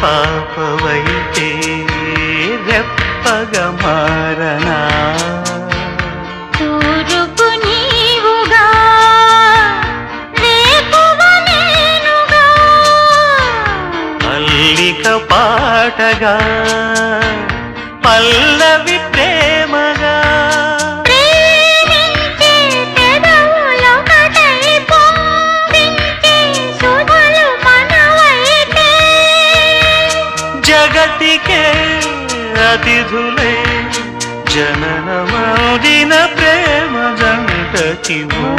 పాపవైతే రెప్పగా మారనా తూరుపు నీవుగా రేపువ నేనుగా మల్లిక పాటగా పల్లవి ప్రేమగా ప్రేమించే పెదవులొకటై పొంగించే సుధలు మనవైతే జగతికే అతిథులే జననమౌదిన ప్రేమ జంట చివో